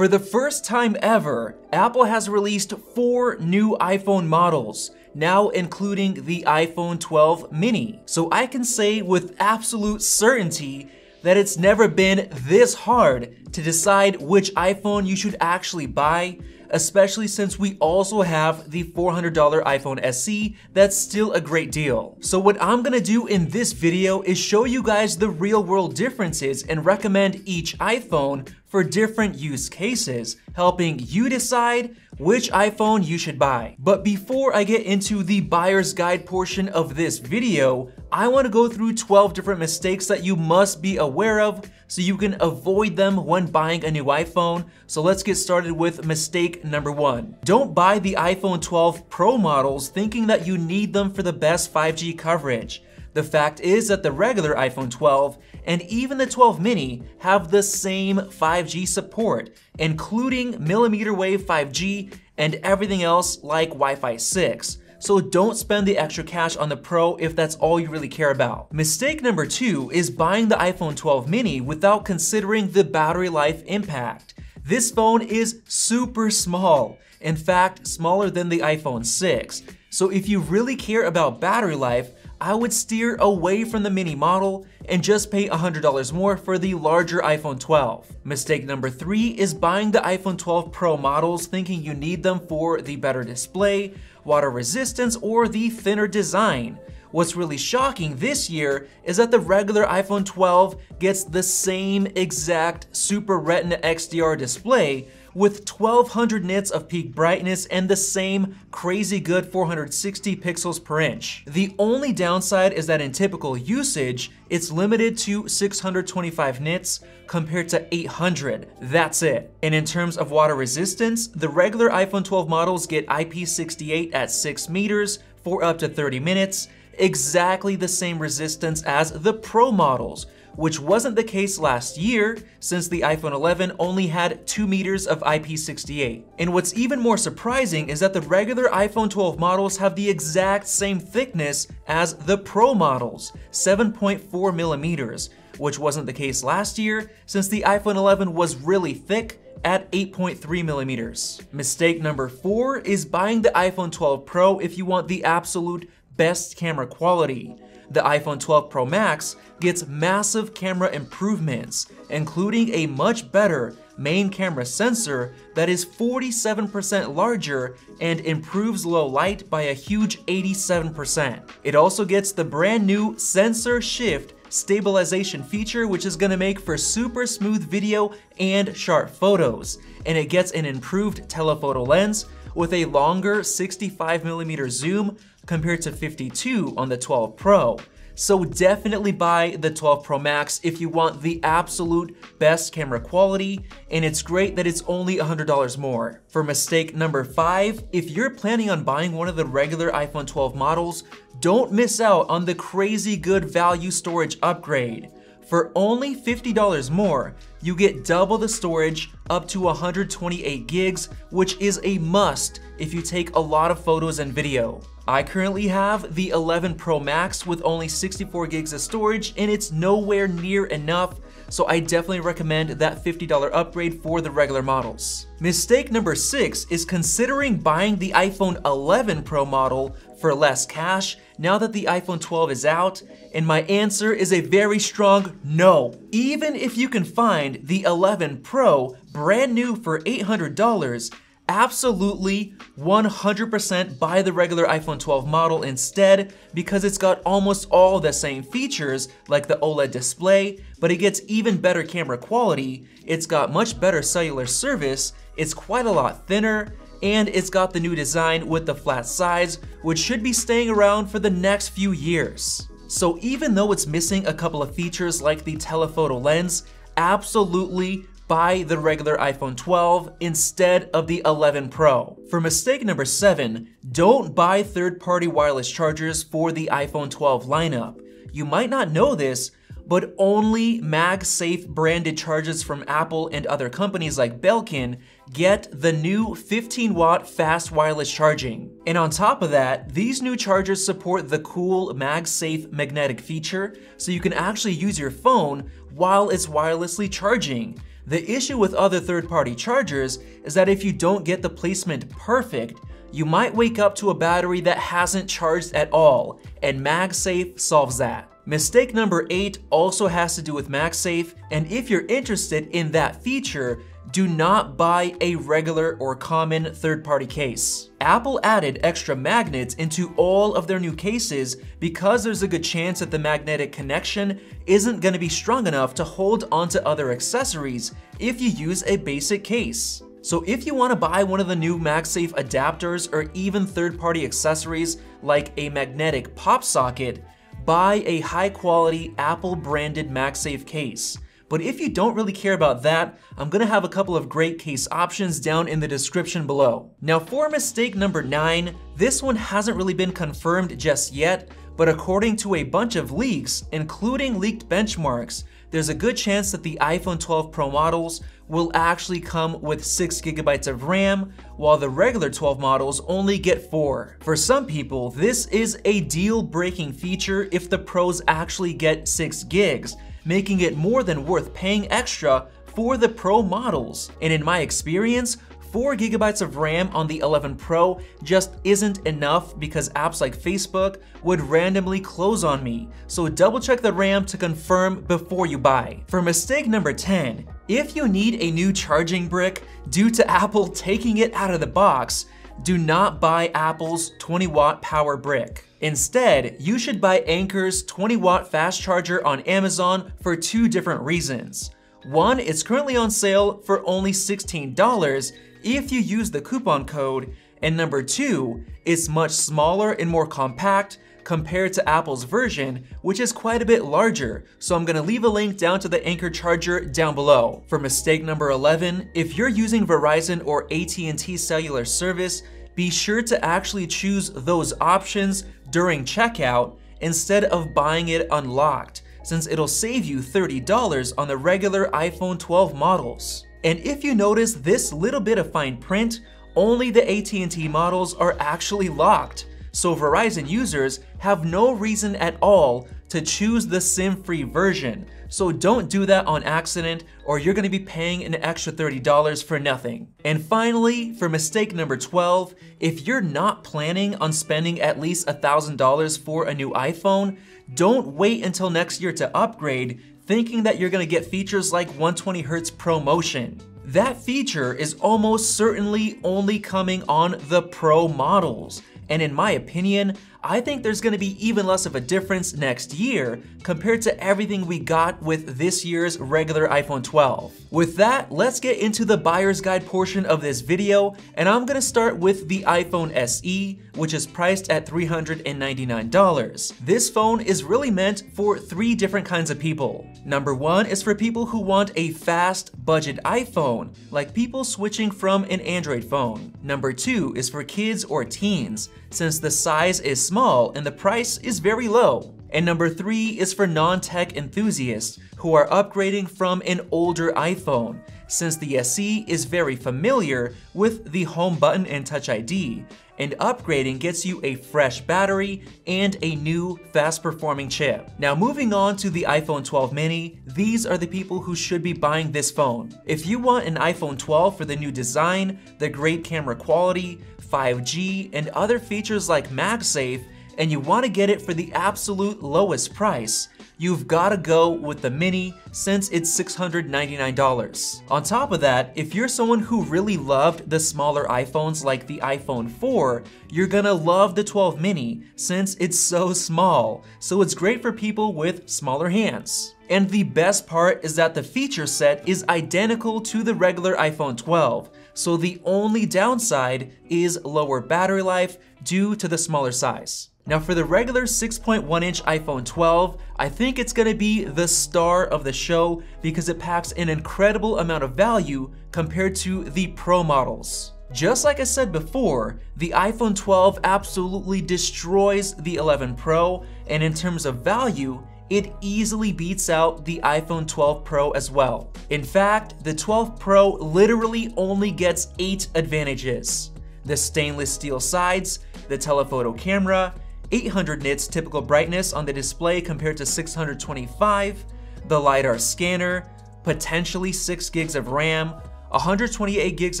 For the first time ever, Apple has released 4 new iPhone models, now including the iPhone 12 mini. So I can say with absolute certainty that it's never been this hard to decide which iPhone you should actually buy, especially since we also have the $400 iPhone SE that's still a great deal. So what I'm gonna do in this video is show you guys the real world differences and recommend each iPhone for different use cases, helping you decide which iPhone you should buy. But before I get into the buyer's guide portion of this video, I want to go through 12 different mistakes that you must be aware of so you can avoid them when buying a new iPhone. So let's get started with mistake number 1. Don't buy the iPhone 12 Pro models thinking that you need them for the best 5G coverage. The fact is that the regular iPhone 12 and even the 12 mini have the same 5G support, including millimeter wave 5G and everything else like Wi-Fi 6. So don't spend the extra cash on the Pro if that's all you really care about. Mistake number 2 is buying the iPhone 12 mini without considering the battery life impact. This phone is super small. In fact, smaller than the iPhone 6. So if you really care about battery life, I would steer away from the mini model and just pay $100 more for the larger iPhone 12. Mistake number 3 is buying the iPhone 12 Pro models thinking you need them for the better display, water resistance, or the thinner design. What's really shocking this year is that the regular iPhone 12 gets the same exact Super Retina XDR display with 1200 nits of peak brightness and the same crazy good 460 pixels per inch. The only downside is that in typical usage, it's limited to 625 nits compared to 800. That's it. And in terms of water resistance, the regular iPhone 12 models get IP68 at 6 meters for up to 30 minutes, exactly the same resistance as the Pro models, which wasn't the case last year since the iPhone 11 only had 2 meters of IP68. And what's even more surprising is that the regular iPhone 12 models have the exact same thickness as the Pro models, 7.4 millimeters, which wasn't the case last year since the iPhone 11 was really thick at 8.3 millimeters. Mistake number 4 is buying the iPhone 12 Pro if you want the absolute best camera quality. The iPhone 12 Pro Max gets massive camera improvements, including a much better main camera sensor that is 47% larger and improves low light by a huge 87%. It also gets the brand new sensor shift stabilization feature, which is gonna make for super smooth video and sharp photos. And it gets an improved telephoto lens with a longer 65mm zoom compared to 52 on the 12 Pro. So definitely buy the 12 Pro Max if you want the absolute best camera quality, and it's great that it's only $100 more. For mistake number 5, if you're planning on buying one of the regular iPhone 12 models, don't miss out on the crazy good value storage upgrade. For only $50 more, you get double the storage up to 128 gigs, which is a must if you take a lot of photos and video. I currently have the 11 Pro Max with only 64 gigs of storage, and it's nowhere near enough, so I definitely recommend that $50 upgrade for the regular models. Mistake number 6 is considering buying the iPhone 11 Pro model for less cash now that the iPhone 12 is out, and my answer is a very strong no. Even if you can find the 11 Pro brand new for $800, absolutely 100% buy the regular iPhone 12 model instead, because it's got almost all the same features like the OLED display, but it gets even better camera quality, it's got much better cellular service, it's quite a lot thinner, and it's got the new design with the flat sides, which should be staying around for the next few years. So even though it's missing a couple of features like the telephoto lens, absolutely buy the regular iPhone 12 instead of the 11 Pro. For mistake number 7, don't buy third-party wireless chargers for the iPhone 12 lineup. You might not know this, but only MagSafe branded chargers from Apple and other companies like Belkin get the new 15-watt fast wireless charging. And on top of that, these new chargers support the cool MagSafe magnetic feature, so you can actually use your phone while it's wirelessly charging. The issue with other third-party chargers is that if you don't get the placement perfect, you might wake up to a battery that hasn't charged at all, and MagSafe solves that. Mistake number 8 also has to do with MagSafe, and if you're interested in that feature, do not buy a regular or common third-party case. Apple added extra magnets into all of their new cases because there's a good chance that the magnetic connection isn't going to be strong enough to hold onto other accessories if you use a basic case. So if you want to buy one of the new MagSafe adapters or even third-party accessories like a magnetic pop socket, buy a high-quality Apple-branded MagSafe case. But if you don't really care about that, I'm gonna have a couple of great case options down in the description below. Now for mistake number 9, this one hasn't really been confirmed just yet, but according to a bunch of leaks, including leaked benchmarks, there's a good chance that the iPhone 12 Pro models will actually come with 6 GB of RAM, while the regular 12 models only get 4. For some people, this is a deal-breaking feature if the Pros actually get 6 gigs, making it more than worth paying extra for the Pro models. And in my experience, 4 GB of RAM on the 11 Pro just isn't enough because apps like Facebook would randomly close on me, so double check the RAM to confirm before you buy. For mistake number 10, if you need a new charging brick due to Apple taking it out of the box, do not buy Apple's 20-watt power brick. Instead, you should buy Anker's 20-watt fast charger on Amazon for 2 different reasons. One, it's currently on sale for only $16 if you use the coupon code, and number 2, it's much smaller and more compact compared to Apple's version, which is quite a bit larger, so I'm gonna leave a link down to the Anker charger down below. For mistake number 11, if you're using Verizon or AT&T cellular service, be sure to actually choose those options during checkout instead of buying it unlocked, since it'll save you $30 on the regular iPhone 12 models. And if you notice this little bit of fine print, only the AT&T models are actually locked, so Verizon users have no reason at all to choose the SIM-free version. So don't do that on accident, or you're gonna be paying an extra $30 for nothing. And finally, for mistake number 12, if you're not planning on spending at least $1,000 for a new iPhone, don't wait until next year to upgrade, thinking that you're gonna get features like 120Hz ProMotion. That feature is almost certainly only coming on the Pro models. And in my opinion, I think there's gonna be even less of a difference next year compared to everything we got with this year's regular iPhone 12. With that, let's get into the buyer's guide portion of this video, and I'm gonna start with the iPhone SE, which is priced at $399. This phone is really meant for 3 different kinds of people. Number 1 is for people who want a fast budget iPhone, like people switching from an Android phone. Number 2 is for kids or teens, since the size is small and the price is very low. And number 3 is for non-tech enthusiasts who are upgrading from an older iPhone, since the SE is very familiar with the home button and Touch ID, and upgrading gets you a fresh battery and a new fast-performing chip. Now moving on to the iPhone 12 mini, these are the people who should be buying this phone. If you want an iPhone 12 for the new design, the great camera quality, 5G, and other features like MagSafe, and you want to get it for the absolute lowest price, you've got to go with the Mini since it's $699. On top of that, if you're someone who really loved the smaller iPhones like the iPhone 4, you're gonna love the 12 mini since it's so small, so it's great for people with smaller hands. And the best part is that the feature set is identical to the regular iPhone 12, so the only downside is lower battery life due to the smaller size. Now for the regular 6.1-inch iPhone 12, I think it's gonna be the star of the show because it packs an incredible amount of value compared to the Pro models. Just like I said before, the iPhone 12 absolutely destroys the 11 Pro, and in terms of value, it easily beats out the iPhone 12 Pro as well. In fact, the 12 Pro literally only gets 8 advantages: the stainless steel sides, the telephoto camera, 800 nits typical brightness on the display compared to 625, the LiDAR scanner, potentially 6 gigs of RAM, 128 gigs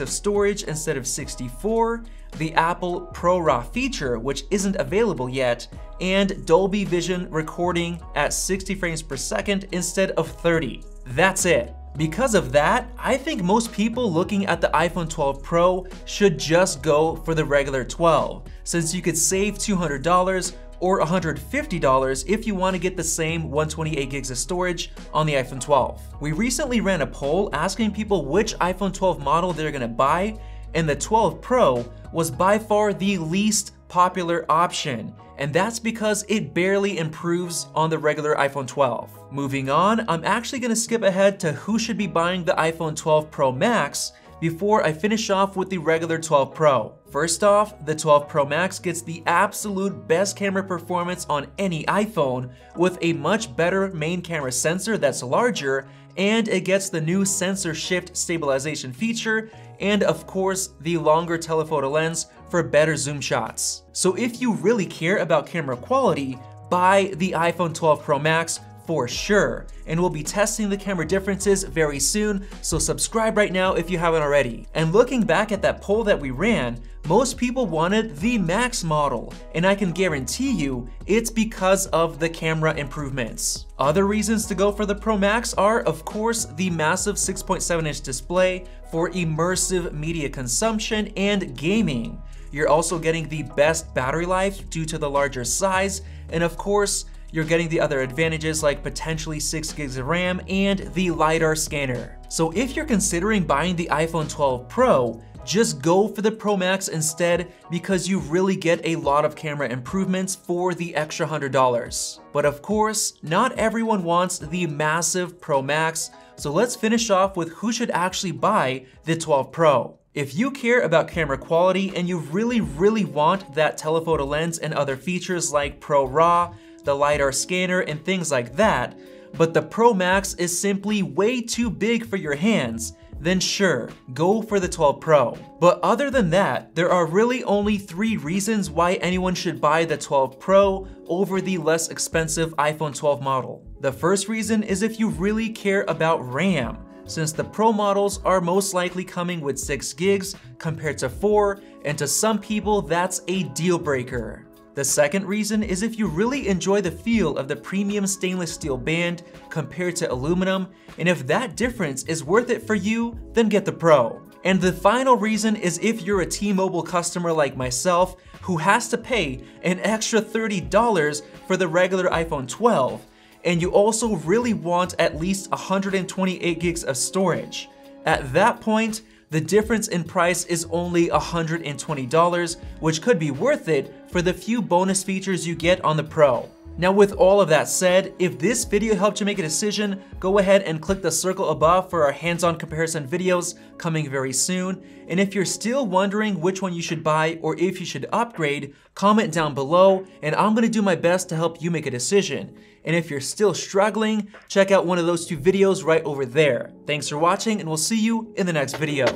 of storage instead of 64, the Apple ProRAW feature, which isn't available yet, and Dolby Vision recording at 60 frames per second instead of 30. That's it. Because of that, I think most people looking at the iPhone 12 Pro should just go for the regular 12, since you could save $200 or $150 if you want to get the same 128 gigs of storage on the iPhone 12. We recently ran a poll asking people which iPhone 12 model they're gonna buy, and the 12 Pro was by far the least popular option, and that's because it barely improves on the regular iPhone 12. Moving on, I'm actually gonna skip ahead to who should be buying the iPhone 12 Pro Max before I finish off with the regular 12 Pro. First off, the 12 Pro Max gets the absolute best camera performance on any iPhone with a much better main camera sensor that's larger, and it gets the new sensor shift stabilization feature, and of course, the longer telephoto lens for better zoom shots. So if you really care about camera quality, buy the iPhone 12 Pro Max for sure, and we'll be testing the camera differences very soon, so subscribe right now if you haven't already. And looking back at that poll that we ran, most people wanted the Max model, and I can guarantee you it's because of the camera improvements. Other reasons to go for the Pro Max are, of course, the massive 6.7-inch display for immersive media consumption and gaming. You're also getting the best battery life due to the larger size, and of course, you're getting the other advantages like potentially 6 gigs of RAM and the LiDAR scanner. So if you're considering buying the iPhone 12 Pro, just go for the Pro Max instead, because you really get a lot of camera improvements for the extra $100. But of course, not everyone wants the massive Pro Max, so let's finish off with who should actually buy the 12 Pro. If you care about camera quality and you really want that telephoto lens and other features like ProRAW, the LiDAR scanner, and things like that, but the Pro Max is simply way too big for your hands, then sure, go for the 12 Pro. But other than that, there are really only 3 reasons why anyone should buy the 12 Pro over the less expensive iPhone 12 model. The first reason is if you really care about RAM, since the Pro models are most likely coming with 6 gigs compared to 4, and to some people that's a deal breaker. The second reason is if you really enjoy the feel of the premium stainless steel band compared to aluminum, and if that difference is worth it for you, then get the Pro. And the final reason is if you're a T-Mobile customer like myself who has to pay an extra $30 for the regular iPhone 12, and you also really want at least 128 gigs of storage. At that point, the difference in price is only $120, which could be worth it for the few bonus features you get on the Pro. Now with all of that said, if this video helped you make a decision, go ahead and click the circle above for our hands-on comparison videos coming very soon. And if you're still wondering which one you should buy or if you should upgrade, comment down below and I'm gonna do my best to help you make a decision. And if you're still struggling, check out one of those 2 videos right over there. Thanks for watching and we'll see you in the next video.